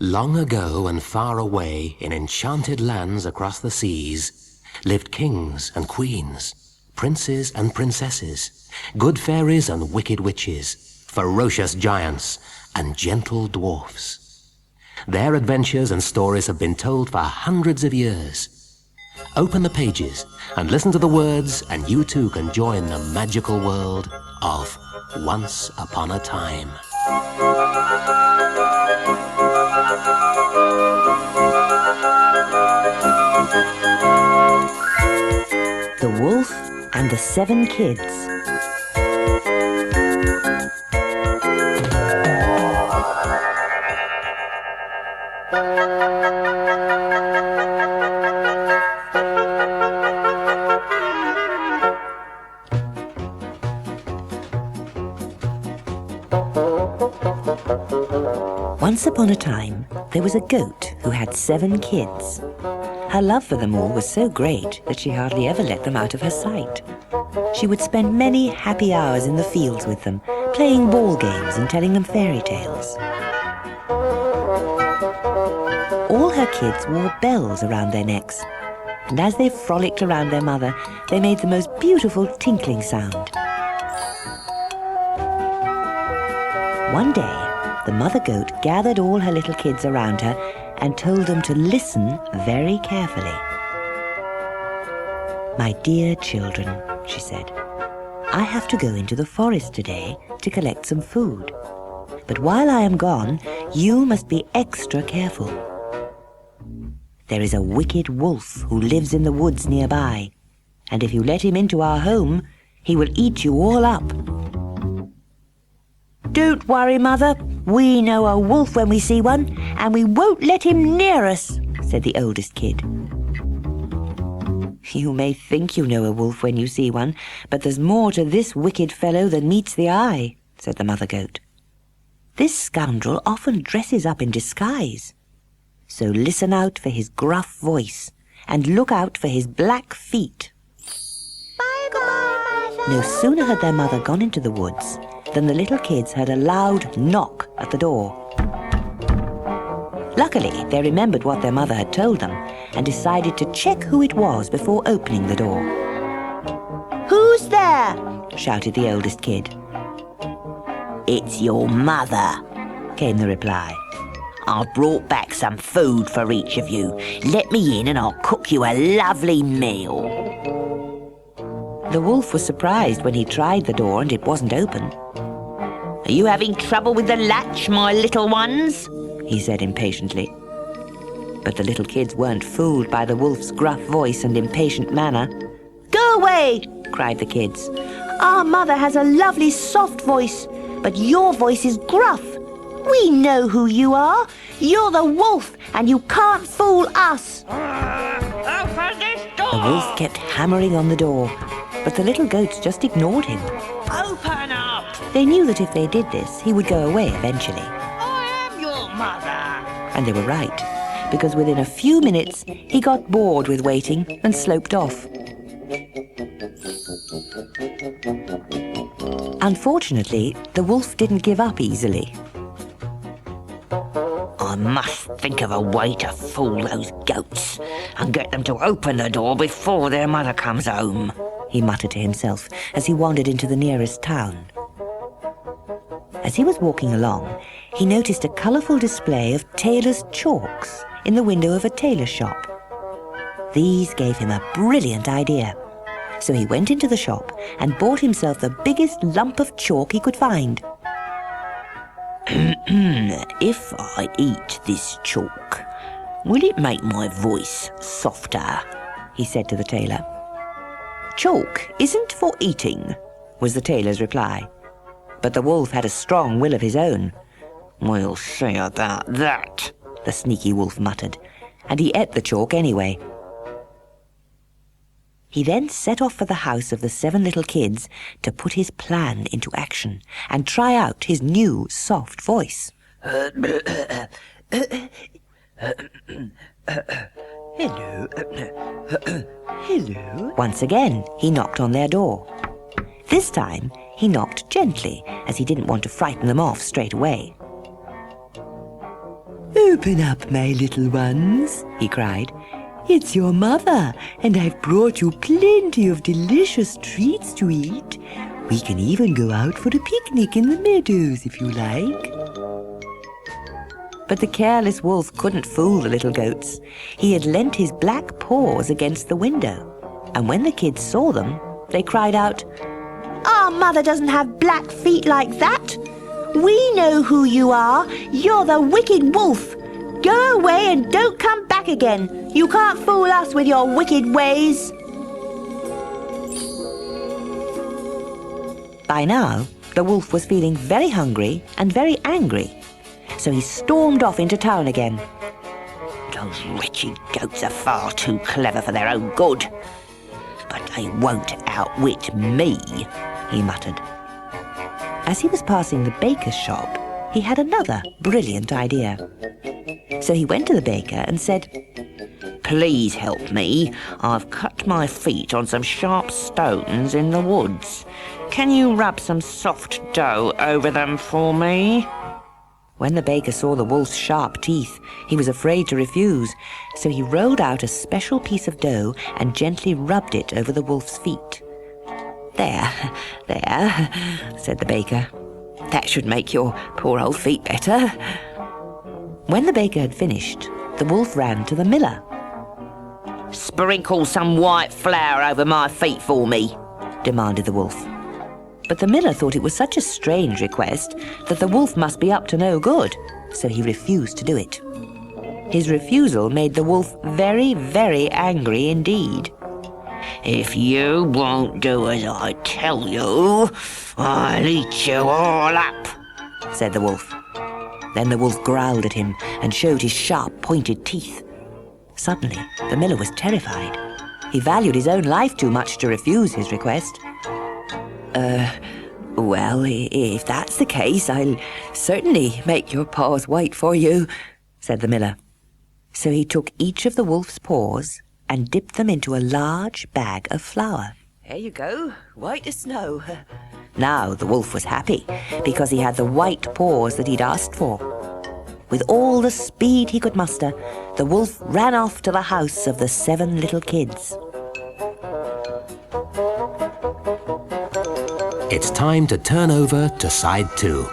Long ago and far away, in enchanted lands across the seas, lived kings and queens, princes and princesses, good fairies and wicked witches, ferocious giants and gentle dwarfs. Their adventures and stories have been told for hundreds of years. Open the pages and listen to the words, and you too can join the magical world of Once Upon a Time. The Wolf and the 7 Kids. Once upon a time, there was a goat who had 7 kids. Her love for them all was so great that she hardly ever let them out of her sight. She would spend many happy hours in the fields with them, playing ball games and telling them fairy tales. All her kids wore bells around their necks, and as they frolicked around their mother, they made the most beautiful tinkling sound. One day, the mother goat gathered all her little kids around her and told them to listen very carefully. "My dear children," she said, "I have to go into the forest today to collect some food. But while I am gone, you must be extra careful. There is a wicked wolf who lives in the woods nearby, and if you let him into our home, he will eat you all up." "Don't worry, Mother. We know a wolf when we see one, and we won't let him near us," said the oldest kid. "You may think you know a wolf when you see one, but there's more to this wicked fellow than meets the eye," said the mother goat. "This scoundrel often dresses up in disguise. So listen out for his gruff voice, and look out for his black feet." Bye-bye. No sooner had their mother gone into the woods than the little kids heard a loud knock at the door. Luckily, they remembered what their mother had told them and decided to check who it was before opening the door. "Who's there?" shouted the oldest kid. "It's your mother," came the reply. "I've brought back some food for each of you. Let me in and I'll cook you a lovely meal." The wolf was surprised when he tried the door and it wasn't open. "Are you having trouble with the latch, my little ones?" he said impatiently. But the little kids weren't fooled by the wolf's gruff voice and impatient manner. "Go away!" cried the kids. "Our mother has a lovely soft voice, but your voice is gruff. We know who you are. You're the wolf, and you can't fool us." Open this door! The wolf kept hammering on the door, but the little goats just ignored him. Open up! They knew that if they did this, he would go away eventually. I am your mother! And they were right, because within a few minutes, he got bored with waiting and sloped off. Unfortunately, the wolf didn't give up easily. I must think of a way to fool those goats and get them to open the door before their mother comes home, he muttered to himself as he wandered into the nearest town. As he was walking along, he noticed a colourful display of tailor's chalks in the window of a tailor shop. These gave him a brilliant idea. So he went into the shop and bought himself the biggest lump of chalk he could find. "If I eat this chalk, will it make my voice softer?" he said to the tailor. "Chalk isn't for eating," was the tailor's reply. But the wolf had a strong will of his own. "We'll see about that," the sneaky wolf muttered, and he ate the chalk anyway. He then set off for the house of the 7 little kids to put his plan into action and try out his new soft voice. Hello. Hello. Once again, he knocked on their door. This time, he knocked gently, as he didn't want to frighten them off straight away. Open up, my little ones, he cried. It's your mother, and I've brought you plenty of delicious treats to eat. We can even go out for a picnic in the meadows if you like. But the careless wolf couldn't fool the little goats. He had leant his black paws against the window, and when the kids saw them, they cried out, "Our mother doesn't have black feet like that. We know who you are. You're the wicked wolf. Go away and don't come back again. You can't fool us with your wicked ways." By now, the wolf was feeling very hungry and very angry, so he stormed off into town again. Those wretched goats are far too clever for their own good. But they won't outwit me, he muttered. As he was passing the baker's shop, he had another brilliant idea. So he went to the baker and said, "Please help me. I've cut my feet on some sharp stones in the woods. Can you rub some soft dough over them for me?" When the baker saw the wolf's sharp teeth, he was afraid to refuse, so he rolled out a special piece of dough and gently rubbed it over the wolf's feet. There, said the baker. "That should make your poor old feet better." When the baker had finished, the wolf ran to the miller. "Sprinkle some white flour over my feet for me," demanded the wolf. But the miller thought it was such a strange request that the wolf must be up to no good, so he refused to do it. His refusal made the wolf very, very angry indeed. "If you won't do as I tell you, I'll eat you all up," said the wolf. Then the wolf growled at him and showed his sharp, pointed teeth. Suddenly, the miller was terrified. He valued his own life too much to refuse his request. Well, if that's the case, I'll certainly make your paws white for you," said the miller. So he took each of the wolf's paws and dipped them into a large bag of flour. "Here you go, white as snow." Now the wolf was happy, because he had the white paws that he'd asked for. With all the speed he could muster, the wolf ran off to the house of the 7 little kids. It's time to turn over to side 2.